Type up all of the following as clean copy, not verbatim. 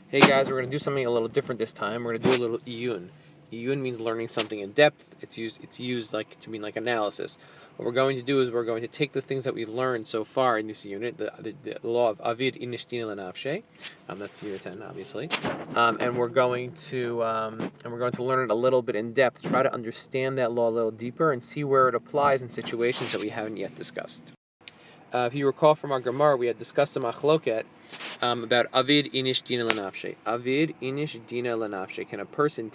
Hey guys, we're going to do something a little different this time. We're going to do a little Iyyun. Iyyun means learning something in depth. It's used like to mean like analysis. What we're going to do is we're going to take the things that we've learned so far in this unit, the law of Avid Inishtina Lanafshe. That's unit 10, obviously. And we're going to learn it a little bit in depth, try to understand that law a little deeper and see where it applies in situations that we haven't yet discussed. If you recall from our Gemara, we had discussed the machloket about avid inish dina lanafshe. Avid inish dina lanafshe. Can a person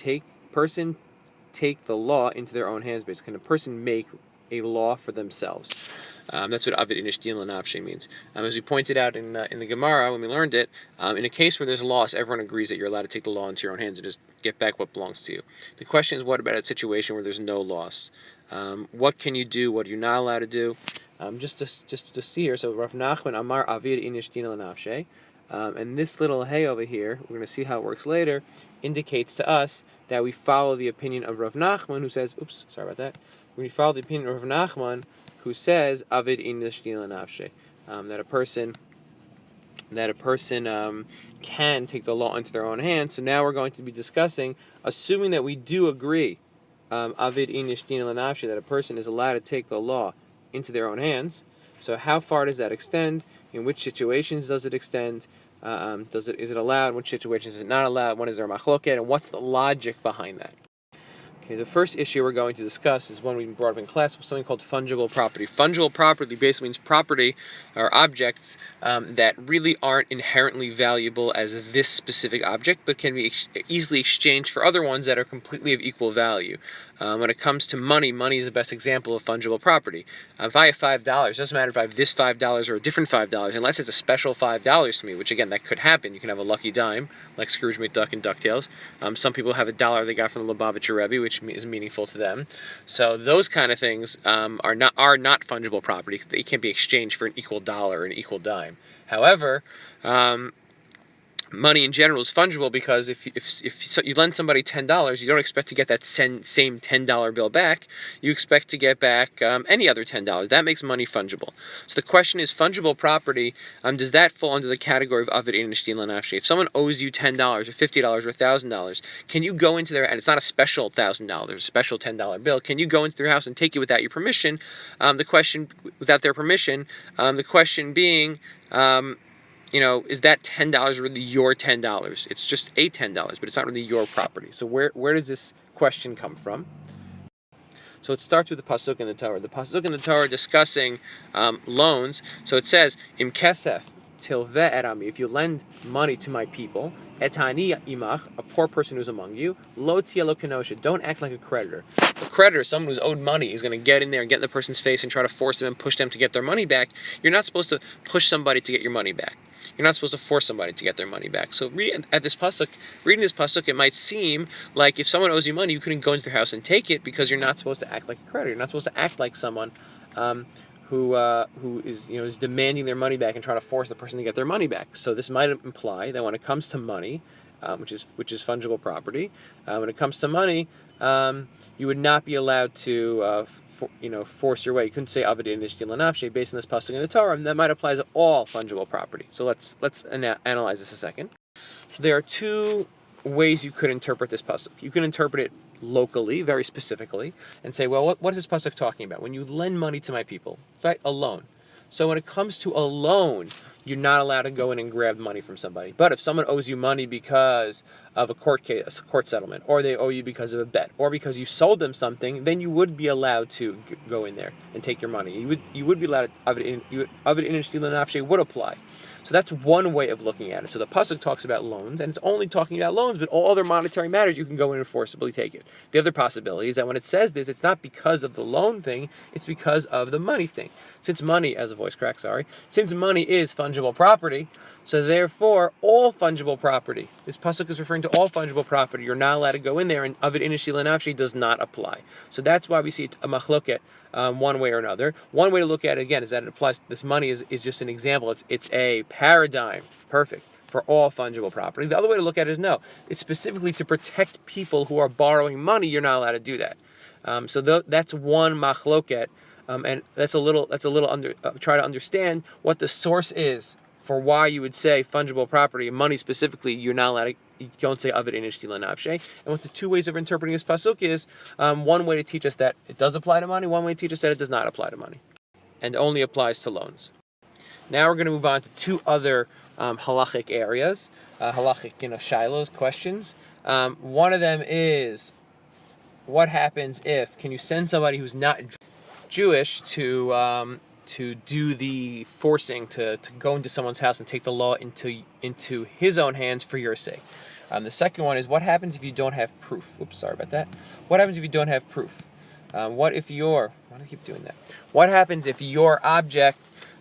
take the law into their own hands? Basically, can a person make a law for themselves? That's what avid inish dina lanafshe means. As we pointed out in the Gemara when we learned it, in a case where there's a loss, everyone agrees that you're allowed to take the law into your own hands and just get back what belongs to you. The question is, what about a situation where there's no loss? What can you do? What are you not allowed to do? Just to see here, so Rav Nachman Amar Avid Inish Dina Lanafshe, and this little hey over here, we're going to see how it works later, indicates to us that we follow the opinion of Rav Nachman, who says, we follow the opinion of Rav Nachman, who says Avid Inish Dina Lanafshe, that a person can take the law into their own hands. So now we're going to be discussing, assuming that we do agree, Avid Inish Dina Lanafshe, that a person is allowed to take the law into their own hands. So how far does that extend? In which situations does it extend? Is it allowed? In which situations is it not allowed? When is there a machloket? And what's the logic behind that? Okay, the first issue we're going to discuss is one we brought up in class, was something called fungible property. Fungible property basically means property or objects that really aren't inherently valuable as this specific object, but can be easily exchanged for other ones that are completely of equal value. When it comes to money, money is the best example of fungible property. If I have $5, it doesn't matter if I have this $5 or a different $5, unless it's a special $5 to me, which again, that could happen. You can have a lucky dime, like Scrooge McDuck and DuckTales. Some people have $1 they got from the Lubavitcher Rebbe, which is meaningful to them. So those kind of things are not fungible property. They can't be exchanged for an equal dollar or an equal dime. However, money in general is fungible because if you lend somebody $10, you don't expect to get that same $10 bill back. You expect to get back any other $10. That makes money fungible. So the question is, fungible property, does that fall under the category of avid inish dina lanafshe? If someone owes you $10 or $50 or $1,000, can you go into their, and it's not a special $1,000, a special $10 bill, can you go into their house and take it without your permission? Without their permission, the question being, is that $10 really your $10? It's just a $10, but it's not really your property. So where does this question come from? So it starts with the pasuk in the Torah. The pasuk in the Torah discussing loans. So it says, "Im kesef tilveh erami." If you lend money to my people, etani imach, a poor person who's among you, lo tia lo kenosha. Don't act like a creditor. A creditor, someone who's owed money, is going to get in there and get in the person's face and try to force them and push them to get their money back. You're not supposed to push somebody to get your money back. You're not supposed to force somebody to get their money back. So reading this pasuk, it might seem like if someone owes you money, you couldn't go into their house and take it because you're not supposed to act like a creditor. You're not supposed to act like someone who is demanding their money back and trying to force the person to get their money back. So this might imply that when it comes to money, which is fungible property, when it comes to money, you would not be allowed to force your way. You couldn't say avid inish dina lanafshe based on this pasuk in the Torah, and that might apply to all fungible property. So let's analyze this a second. So there are two ways you could interpret this pasuk. You can interpret it locally, very specifically, and say, well, what is this pasuk talking about? When you lend money to my people, right? A loan. So when it comes to a loan, you're not allowed to go in and grab money from somebody. But if someone owes you money because of a court case, a court settlement, or they owe you because of a bet, or because you sold them something, then you would be allowed to go in there and take your money. You would be allowed to, avid inish dina lanafshe would apply. So that's one way of looking at it. So the pasuk talks about loans, and it's only talking about loans, but all other monetary matters you can go in and forcibly take it. The other possibility is that when it says this, it's not because of the loan thing, it's because of the money thing. Since money is fungible property, so therefore all fungible property, this pasuk is referring to all fungible property, you're not allowed to go in there, and avid inish dina lanafshe does not apply. So that's why we see a machloket one way or another. One way to look at it again is that it applies. This money is just an example. It's a paradigm, perfect, for all fungible property. The other way to look at it is no. It's specifically to protect people who are borrowing money. You're not allowed to do that. That's one machloket, and that's a little try to understand what the source is for why you would say fungible property, money specifically, you're not allowed to. You don't say avid inish lanavshe. And what the two ways of interpreting this pasuk is, one way to teach us that it does apply to money, one way to teach us that it does not apply to money, and only applies to loans. Now we're going to move on to two other halachic areas, halachic shilos, questions. One of them is, what happens if, can you send somebody who's not Jewish to do the forcing, to go into someone's house and take the law into his own hands for your sake? The second one is, what happens if you don't have proof? Oops, sorry about that. What happens if you don't have proof? Why do I keep doing that? What happens if your object,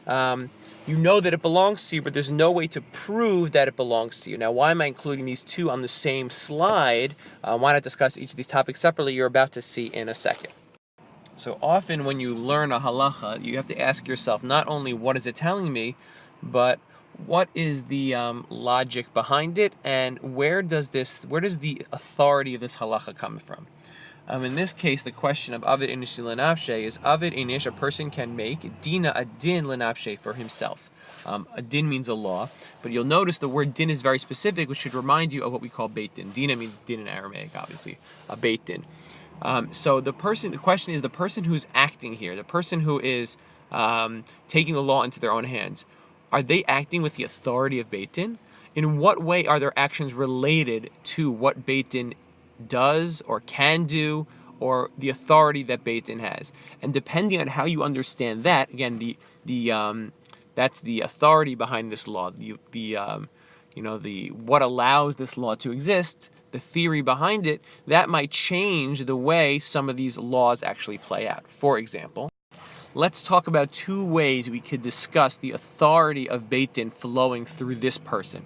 you know that it belongs to you, but there's no way to prove that it belongs to you? Now, why am I including these two on the same slide? Why not discuss each of these topics separately? You're about to see in a second. So often when you learn a halacha, you have to ask yourself not only what is it telling me, but what is the logic behind it, and where does the authority of this halacha come from? In this case, the question of avid inish lenafshe is, avid inish, a person can make, dina, a din lenafshe, for himself. A din means a law, but you'll notice the word din is very specific, which should remind you of what we call beit din. Dina means din in Aramaic, obviously, a beit din. So the question is, the person who's acting here, the person who is taking the law into their own hands, are they acting with the authority of Beit Din? In what way are their actions related to what Beit Din does or can do, or the authority that Beit Din has? And depending on how you understand that, again, that's the authority behind this law, what allows this law to exist, the theory behind it, that might change the way some of these laws actually play out. For example, let's talk about two ways we could discuss the authority of Beit Din flowing through this person.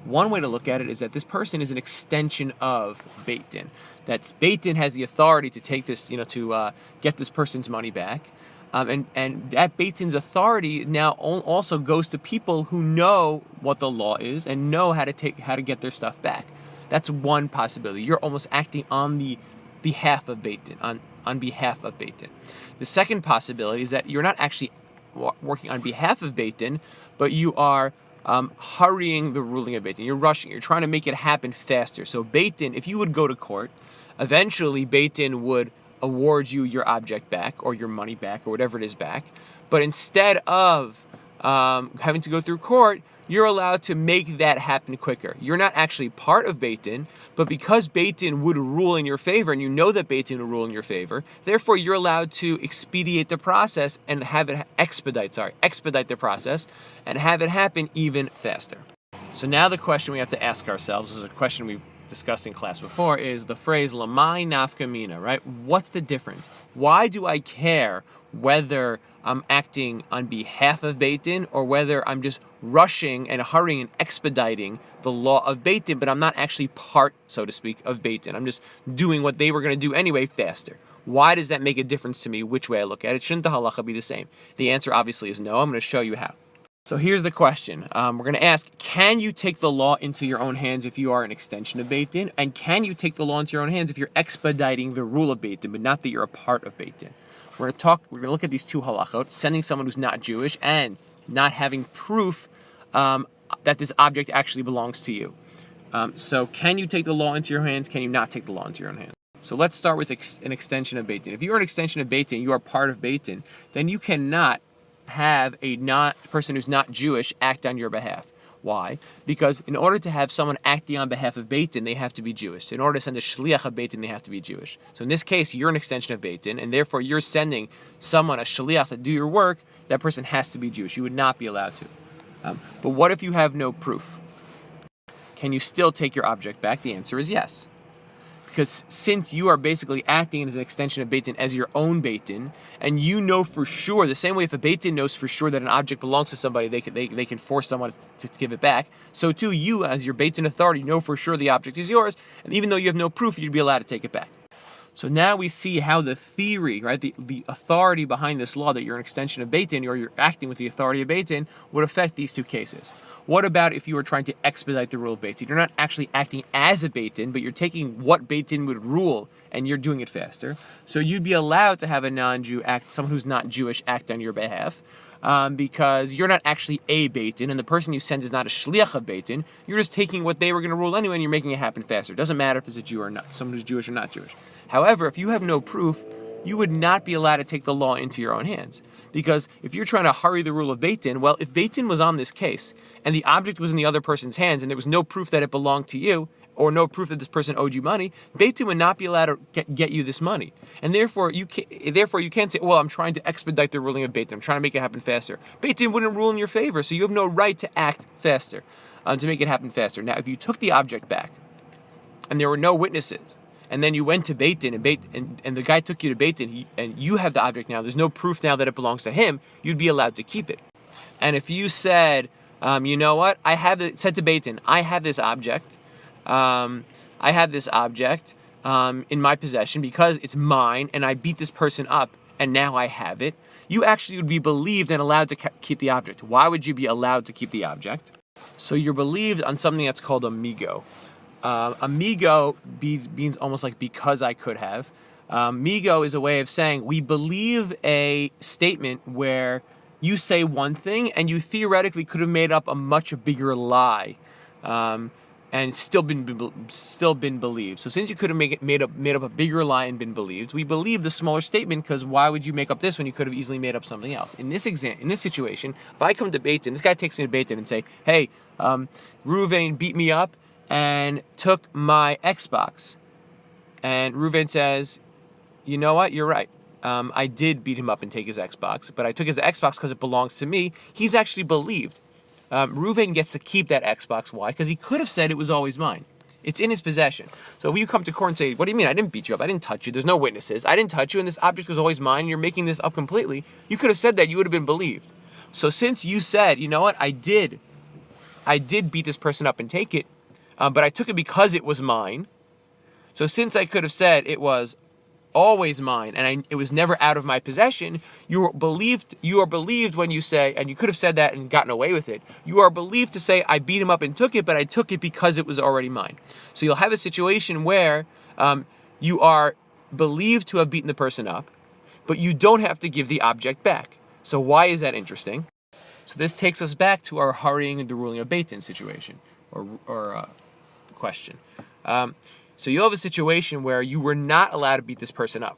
One way to look at it is that this person is an extension of Beit Din. That Beit Din has the authority to take this, to get this person's money back. And that Beit Din's authority now also goes to people who know what the law is and know how to get their stuff back. That's one possibility. You're almost acting on the behalf of Beit Din, on behalf of Beit Din. The second possibility is that you're not actually working on behalf of Beit Din, but you are hurrying the ruling of Beit Din. You're rushing. You're trying to make it happen faster. So Beit Din, if you would go to court, eventually Beit Din would award you your object back or your money back or whatever it is back. But instead of having to go through court, you're allowed to make that happen quicker. You're not actually part of Beit Din, but because Beit Din would rule in your favor, and you know that Beit Din will rule in your favor, therefore you're allowed to expedite the process and have it expedite the process and have it happen even faster. So now the question we have to ask ourselves, is a question we've discussed in class before, is the phrase lamai nafka mina, right? What's the difference? Why do I care whether I'm acting on behalf of Beit Din or whether I'm just rushing and hurrying and expediting the law of Beit Din, but I'm not actually part, so to speak, of Beit Din? I'm just doing what they were going to do anyway faster. Why does that make a difference to me which way I look at it? Shouldn't the halacha be the same? The answer obviously is no. I'm going to show you how. So here's the question. We're going to ask, can you take the law into your own hands if you are an extension of Beit Din? And can you take the law into your own hands if you're expediting the rule of Beit Din, but not that you're a part of Beit Din? We're going to look at these two halachot, sending someone who's not Jewish and not having proof that this object actually belongs to you. So can you take the law into your hands? Can you not take the law into your own hands? So let's start with an extension of Beit Din. If you're an extension of Beit Din, you are part of Beit Din, then you cannot have a person who's not Jewish act on your behalf. Why? Because in order to have someone acting on behalf of Beit Din, they have to be Jewish. In order to send a shliach of Beit Din, they have to be Jewish. So in this case, you're an extension of Beit Din, and therefore you're sending someone, a shliach, to do your work. That person has to be Jewish. You would not be allowed to. But what if you have no proof? Can you still take your object back? The answer is yes. Because since you are basically acting as an extension of Beit Din, as your own Beit Din, and you know for sure, the same way if a Beit Din knows for sure that an object belongs to somebody, they can force someone to give it back, so too you, as your Beit Din authority, know for sure the object is yours, and even though you have no proof, you'd be allowed to take it back. So now we see how the theory, right, the authority behind this law, that you're an extension of Beit Din, or you're acting with the authority of Beit Din, would affect these two cases. What about if you were trying to expedite the rule of Beit Din? You're not actually acting as a Beit Din, but you're taking what Beit Din would rule and you're doing it faster. So you'd be allowed to have a non-Jew act, someone who's not Jewish, act on your behalf. because you're not actually a Beit Din, and the person you send is not a shliach of Beit Din. You're just taking what they were going to rule anyway, and you're making it happen faster. It doesn't matter if it's a Jew or not, someone who's Jewish or not Jewish. However, if you have no proof, you would not be allowed to take the law into your own hands. Because if you're trying to hurry the rule of Beit Din, well, if Beit Din was on this case, and the object was in the other person's hands, and there was no proof that it belonged to you, or no proof that this person owed you money, Beit Din would not be allowed to get you this money. And therefore you can't say, well, I'm trying to expedite the ruling of Beit Din. I'm trying to make it happen faster. Beit Din wouldn't rule in your favor, so you have no right to act faster, to make it happen faster. Now, if you took the object back, and there were no witnesses, and then you went to Beit Din, and the guy took you to Beit Din, and you have the object now, there's no proof now that it belongs to him, you'd be allowed to keep it. And if you said, you know what, said to Beit Din, I have this object, in my possession because it's mine, and I beat this person up, and now I have it, you actually would be believed and allowed to keep the object. Why would you be allowed to keep the object? So you're believed on something that's called amigo. Amigo means almost like because I could have. Migo is a way of saying we believe a statement where you say one thing and you theoretically could have made up a much bigger lie, and still been believed. So since you could have made up a bigger lie and been believed, we believe the smaller statement because why would you make up this when you could have easily made up something else? In this situation, if I come to Beit Din, this guy takes me to Beit Din and say, hey, Reuven beat me up and took my Xbox. And Reuven says, you know what, you're right. I did beat him up and take his Xbox, but I took his Xbox because it belongs to me. He's actually believed. Reuven gets to keep that Xbox. Why? Because he could have said it was always mine. It's in his possession. So if you come to court and say, what do you mean? I didn't beat you up. I didn't touch you. There's no witnesses. I didn't touch you, and this object was always mine, and you're making this up completely. You could have said that. You would have been believed. So since you said, you know what, I did beat this person up and take it, but I took it because it was mine. So since I could have said it was always mine and it was never out of my possession, you are believed when you say, and you could have said that and gotten away with it, you are believed to say, I beat him up and took it, but I took it because it was already mine. So you'll have a situation where you are believed to have beaten the person up, but you don't have to give the object back. So why is that interesting? So this takes us back to our hurrying the ruling of Beit Din situation, or question. So you'll have a situation where you were not allowed to beat this person up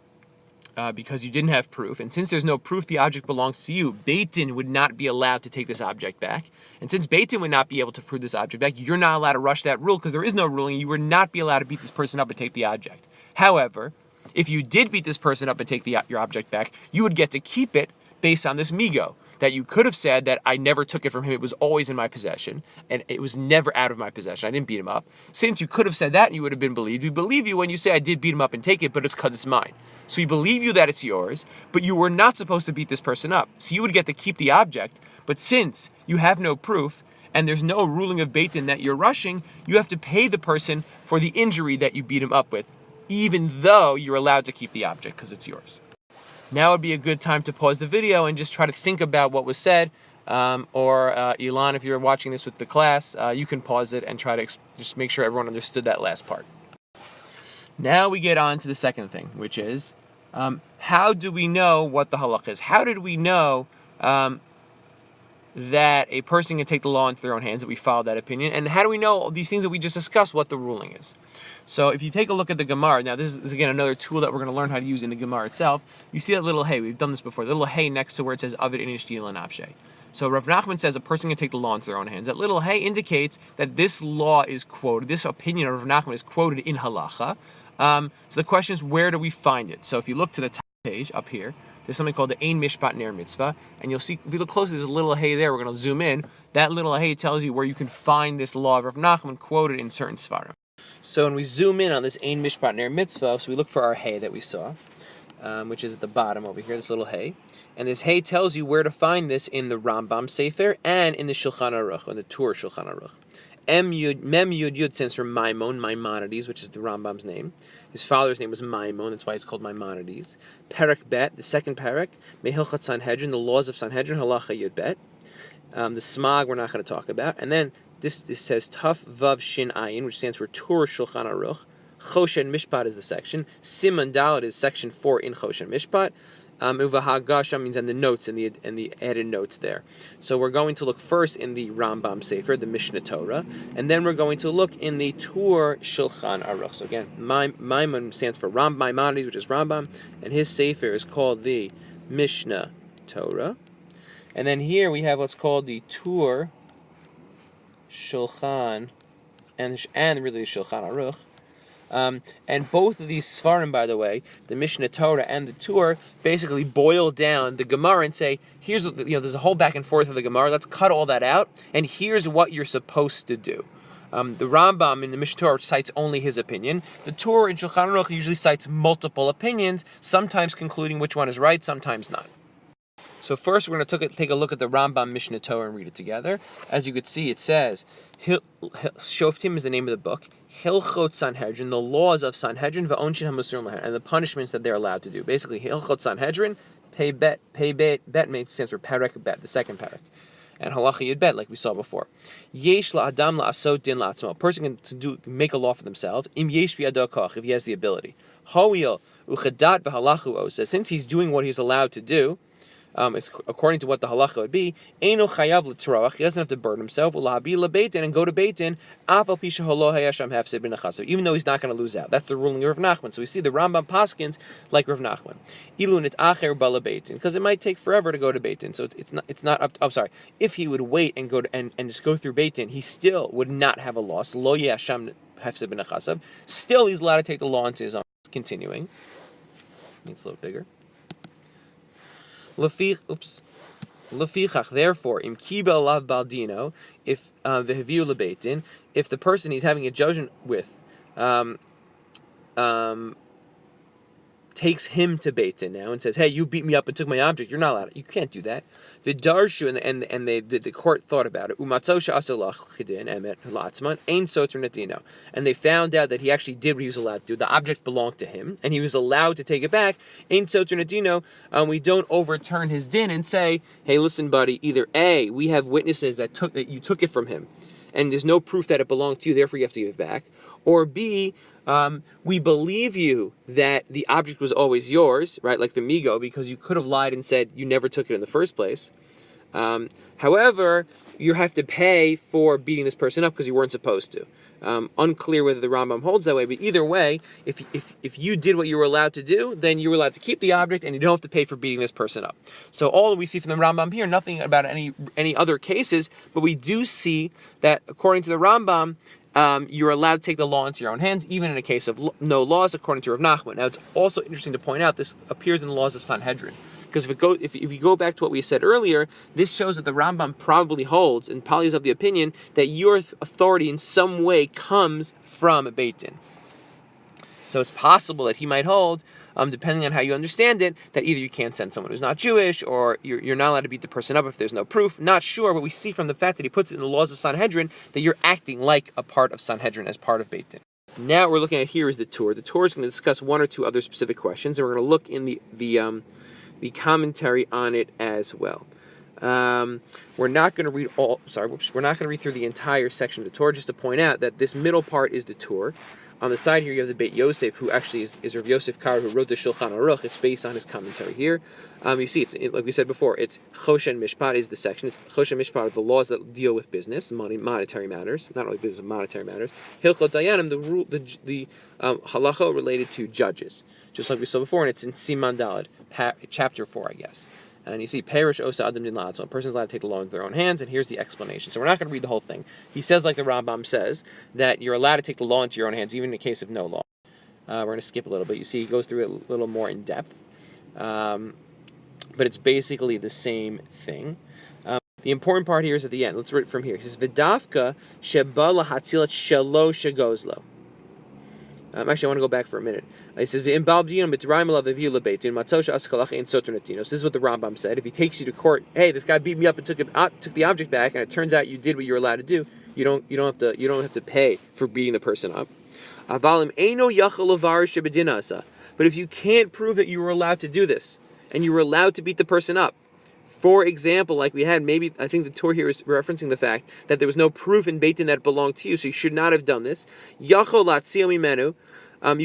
because you didn't have proof. And since there's no proof the object belongs to you, Beit Din would not be allowed to take this object back. And since Beit Din would not be able to prove this object back, you're not allowed to rush that rule because there is no ruling. You would not be allowed to beat this person up and take the object. However, if you did beat this person up and take your object back, you would get to keep it based on this migo. That you could have said that I never took it from him, it was always in my possession, and it was never out of my possession, I didn't beat him up. Since you could have said that and you would have been believed, we believe you when you say I did beat him up and take it, but it's because it's mine. So we believe you that it's yours, but you were not supposed to beat this person up. So you would get to keep the object, but since you have no proof, and there's no ruling of Beit Din that you're rushing, you have to pay the person for the injury that you beat him up with, even though you're allowed to keep the object because it's yours. Now would be a good time to pause the video and just try to think about what was said. Or Ilan, if you're watching this with the class, you can pause it and try to just make sure everyone understood that last part. Now we get on to the second thing, which is, how do we know what the halakha is? How did we know that a person can take the law into their own hands, that we follow that opinion? And how do we know these things that we just discussed, what the ruling is? So if you take a look at the Gemara, now this is again another tool that we're going to learn how to use in the Gemara itself. You see that little hey, we've done this before, the little hey next to where it says Avid Inish Dila Nafshe. So Rav Nachman says a person can take the law into their own hands. That little hey indicates that this law is quoted, this opinion of Rav Nachman is quoted in halacha. So the question is, where do we find it? So if you look to the top page up here, there's something called the Ein Mishpat Ner Mitzvah, and you'll see, if you look closely, there's a little hey there. We're going to zoom in. That little hey tells you where you can find this law of Rav Nachman quoted in certain svarim. So when we zoom in on this Ein Mishpat Ner Mitzvah, so we look for our hey that we saw, which is at the bottom over here, this little hey. And this hey tells you where to find this in the Rambam Sefer and in the Shulchan Aruch, or the Tur Shulchan Aruch. Mem Yud stands for Maimonides, which is the Rambam's name. His father's name was Maimon, that's why he's called Maimonides. Perek Bet, the second Perek, Mehilchat Sanhedrin, the laws of Sanhedrin, Halacha Yud Bet. The Smag we're not going to talk about. And then this says Taf Vav Shin Ayin, which stands for Tur Shulchan Aruch. Choshen Mishpat is the section. Siman Dalet is section 4 in Choshen Mishpat. Uvahagasha means in the notes and the added notes there. So we're going to look first in the Rambam Sefer, the Mishnah Torah, and then we're going to look in the Tur Shulchan Aruch. So again, Maimon stands for Maimonides, which is Rambam, and his Sefer is called the Mishnah Torah. And then here we have what's called the Tur Shulchan and really the Shulchan Aruch. And both of these Svarim, by the way, the Mishnah Torah and the Tur, basically boil down the Gemara and say, here's what, there's a whole back and forth of the Gemara, let's cut all that out, and here's what you're supposed to do. The Rambam in the Mishnah Torah cites only his opinion. The Tur in Shulchan Aruch usually cites multiple opinions, sometimes concluding which one is right, sometimes not. So first we're going to take a look at the Rambam Mishnah Torah and read it together. As you could see, it says, Shoftim is the name of the book, Hilchot Sanhedrin, the laws of Sanhedrin, Va'onshin HaMusurim Lahem, and the punishments that they're allowed to do. Basically, Hilchot Sanhedrin, pay bet, stands for Perek Bet, the second Perek. And Halacha Yud Bet, like we saw before. Yesh la'adam la'asot din la'atzmo. A person can make a law for themselves, im yesh bi'ado koch, if he has the ability. Ho'il u'chadat v'halachu osa, since he's doing what he's allowed to do, it's according to what the halacha would be. Eino chayav l'troach. He doesn't have to burn himself. U'labi lebeitin, and go to beitin. Afal pisha holo hayasham hefsed bin achasav. Even though he's not going to lose out. That's the ruling of Rav Nachman. So we see the Rambam paskins like Rav Nachman. Ilu nit acher bala beitin, because it might take forever to go to beitin. So it's not up. I'm sorry. If he would wait and go to and just go through beitin, he still would not have a loss. Lo yasham hefsed bin achasav. Still, he's allowed to take the law into his own. Continuing. It's a little bigger. Lefichach, therefore, im kibel lav baldino, if vehaviu lebeitin, if the person he's having a judgment with takes him to beitin now and says, "Hey, you beat me up and took my object. You're not allowed. You can't do that." The darshu and the court thought about it. Umatzosha asolach chidin emet latzman ein soter netino, and they found out that he actually did what he was allowed to do. The object belonged to him, and he was allowed to take it back. Ein soter netino. We don't overturn his din and say, "Hey, listen, buddy. Either A, we have witnesses that you took it from him, and there's no proof that it belonged to you. Therefore, you have to give it back." Or B, we believe you that the object was always yours, right? Like the Migo, because you could have lied and said you never took it in the first place. However, you have to pay for beating this person up because you weren't supposed to. Unclear whether the Rambam holds that way, but either way, if you did what you were allowed to do, then you were allowed to keep the object and you don't have to pay for beating this person up. So all that we see from the Rambam here, nothing about any other cases, but we do see that according to the Rambam, you're allowed to take the law into your own hands, even in a case of no laws, according to Rav Nachman. Now, it's also interesting to point out this appears in the laws of Sanhedrin, because if you go back to what we said earlier, this shows that the Rambam probably holds, and Pali is of the opinion, that your authority in some way comes from a Beit Din. So it's possible that he might hold, depending on how you understand it, that either you can't send someone who's not Jewish, or you're not allowed to beat the person up if there's no proof. Not sure, but we see from the fact that he puts it in the laws of Sanhedrin that you're acting like a part of Sanhedrin as part of Beit Din. Now what we're looking at here is the Tur. The Tur is going to discuss one or two other specific questions, and we're going to look in the commentary on it as well. We're not going to read we're not going to read through the entire section of the Tur, just to point out that this middle part is the Tur. On the side here, you have the Beit Yosef, who actually is Rav Yosef Kar, who wrote the Shulchan Aruch. It's based on his commentary here. You see, like we said before, it's Choshen Mishpat is the section. It's Choshen Mishpat are the laws that deal with business, monetary matters, not only business, but monetary matters. Hilchot Dayanim, the halacha related to judges, just like we saw before, and it's in Siman Daled, chapter 4, I guess. And you see, Perish Osa Adam Din La'atzmo, a person's allowed to take the law into their own hands, and here's the explanation. So we're not going to read the whole thing. He says, like the Rambam says, that you're allowed to take the law into your own hands, even in the case of no law. We're going to skip a little bit. You see, he goes through it a little more in depth. But it's basically the same thing. The important part here is at the end. Let's read it from here. He says, V'dafka sheba lahatzilat shelo shegozlo. Actually, I want to go back for a minute. He says, so this is what the Rambam said. If he takes you to court, hey, this guy beat me up and took the object back, and it turns out you did what you were allowed to do, you don't have to pay for beating the person up. But if you can't prove that you were allowed to do this, and you were allowed to beat the person up, for example, like we had, maybe I think the Torah here is referencing the fact that there was no proof in Beit Din that it belonged to you, so you should not have done this. You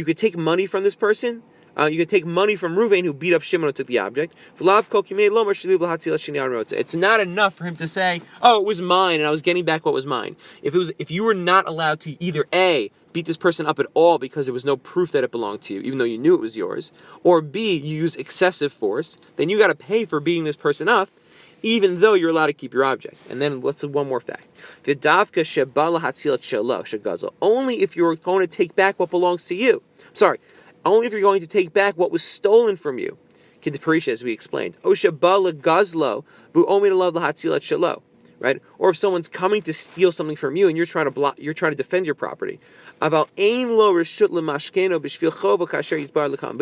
could take money from this person, You can take money from Ruvain, who beat up Shimon, who took the object. It's not enough for him to say, "Oh, it was mine, and I was getting back what was mine." If you were not allowed to either A, beat this person up at all because there was no proof that it belonged to you, even though you knew it was yours, or B, you use excessive force, then you got to pay for beating this person up, even though you're allowed to keep your object. And then let's do one more fact. Only if you're going to take back what belongs to you. Sorry, only if you're going to take back what was stolen from you. As we explained. Right? Or if someone's coming to steal something from you and you're trying to defend your property. But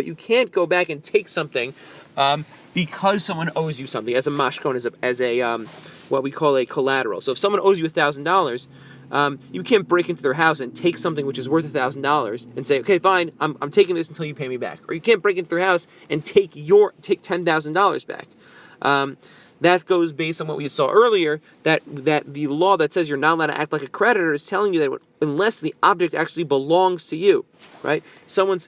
you can't go back and take something because someone owes you something as a mashkon, as a what we call a collateral. So if someone owes you $1,000, you can't break into their house and take something which is worth $1,000 and say, okay, fine, I'm taking this until you pay me back. Or you can't break into their house and take $10,000 back. That goes based on what we saw earlier, that the law that says you're not allowed to act like a creditor is telling you that unless the object actually belongs to you, right? Someone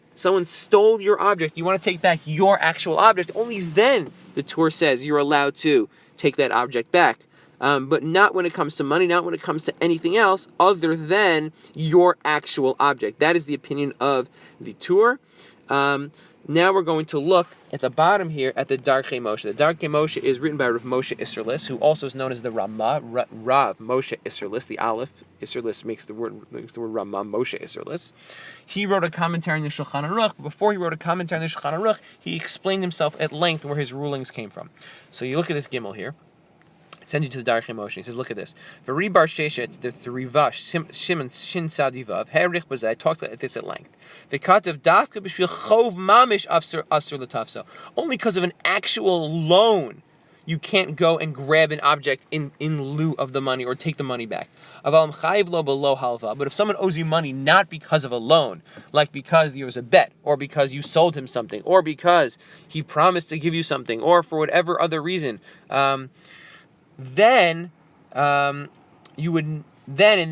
stole your object, you want to take back your actual object, only then the Torah says you're allowed to take that object back. But not when it comes to money, not when it comes to anything else other than your actual object. That is the opinion of the Torah. Now we're going to look at the bottom here at the Darkei Moshe. The Darkei Moshe is written by Rav Moshe Isserlis, who also is known as the Ramah, Rav Moshe Isserlis. The Aleph, Isserlis makes the word Ramah, Moshe Isserlis. He wrote a commentary on the Shulchan Aruch, but before he wrote a commentary on the Shulchan Aruch, he explained himself at length where his rulings came from. So you look at this Gimel here. Send you to the Darkei Moshe. He says, look at this. V'ri bar sheshet, the Rivash, Shimon Shin Sadivav, Herich Bazai, I talked at this at length. The Katav Dafka b'shvil chov mamish asur l'tafso. Only because of an actual loan, you can't go and grab an object in lieu of the money or take the money back. Aval chayiv lo below halva. But if someone owes you money not because of a loan, like because there was a bet, or because you sold him something, or because he promised to give you something, or for whatever other reason, then you would in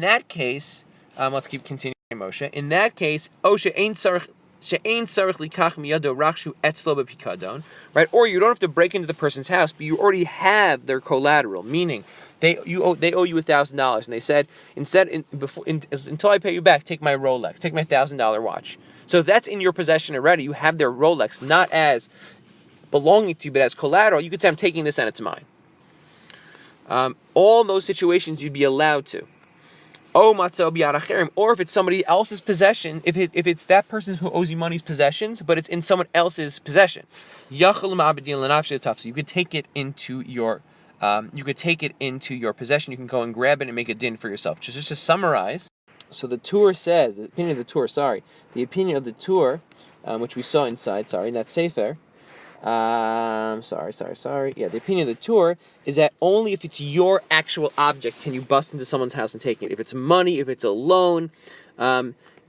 that case, let's keep continuing, Moshe. In that case, right? Or you don't have to break into the person's house, but you already have their collateral. Meaning, they owe you $1,000, and they said until I pay you back, take my Rolex, take my $1,000 watch. So if that's in your possession already, you have their Rolex not as belonging to you, but as collateral. You could say, I'm taking this and it's mine. All those situations you'd be allowed to. Or if it's somebody else's possession, if it's that person who owes you money's possessions, but it's in someone else's possession, you could take it into your possession. You can go and grab it and make a din for yourself. Just to summarize, so the Torah says, the opinion of the Torah, which we saw inside, in that Sefer. Yeah, the opinion of the Torah is that only if it's your actual object can you bust into someone's house and take it. If it's money, if it's a loan,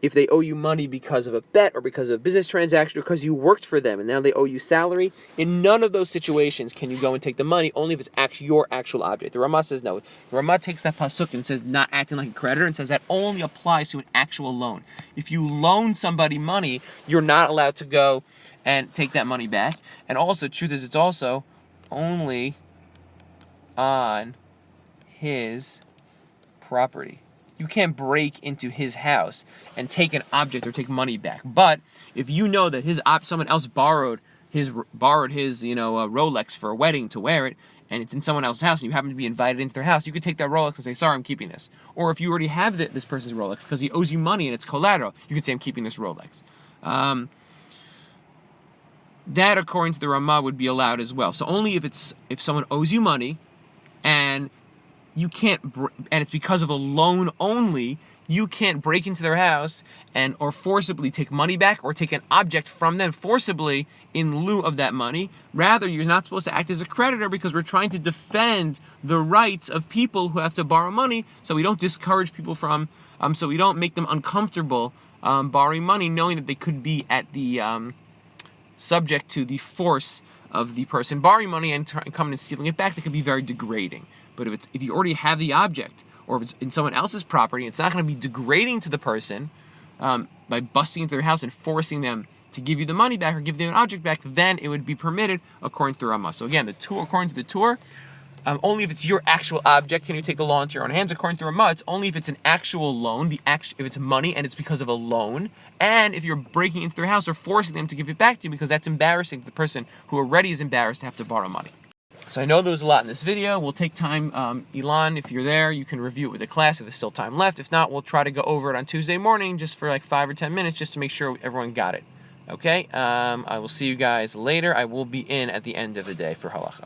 if they owe you money because of a bet or because of a business transaction or because you worked for them and now they owe you salary, in none of those situations can you go and take the money, only if it's actually your actual object. The Ramah says no. The Ramah takes that pasuk and says not acting like a creditor and says that only applies to an actual loan. If you loan somebody money, you're not allowed to go and take that money back. And also, truth is, it's also only on his property. You can't break into his house and take an object or take money back. But if you know that someone else borrowed his Rolex for a wedding to wear it, and it's in someone else's house, and you happen to be invited into their house, you could take that Rolex and say, sorry, I'm keeping this. Or if you already have this person's Rolex because he owes you money and it's collateral, you could say, I'm keeping this Rolex. That, according to the Ramah, would be allowed as well. So only if someone owes you money, and you can't, and it's because of a loan only, you can't break into their house or forcibly take money back or take an object from them forcibly in lieu of that money. Rather, you're not supposed to act as a creditor because we're trying to defend the rights of people who have to borrow money, so we don't discourage people from, so we don't make them uncomfortable borrowing money, knowing that they could be at the subject to the force of the person borrowing money and coming and stealing it back. That could be very degrading. But if you already have the object, or if it's in someone else's property, it's not going to be degrading to the person by busting into their house and forcing them to give you the money back or give you an object back, then it would be permitted according to the Ramah. So again, according to the Torah, only if it's your actual object can you take the law into your own hands. According to Ramah, it's only if it's an actual loan, if it's money and it's because of a loan, and if you're breaking into their house or forcing them to give it back to you, because that's embarrassing to the person who already is embarrassed to have to borrow money. So I know there was a lot in this video. We'll take time, Ilan, if you're there, you can review it with the class if there's still time left. If not, we'll try to go over it on Tuesday morning just for like 5 or 10 minutes just to make sure everyone got it. Okay? I will see you guys later. I will be in at the end of the day for halacha.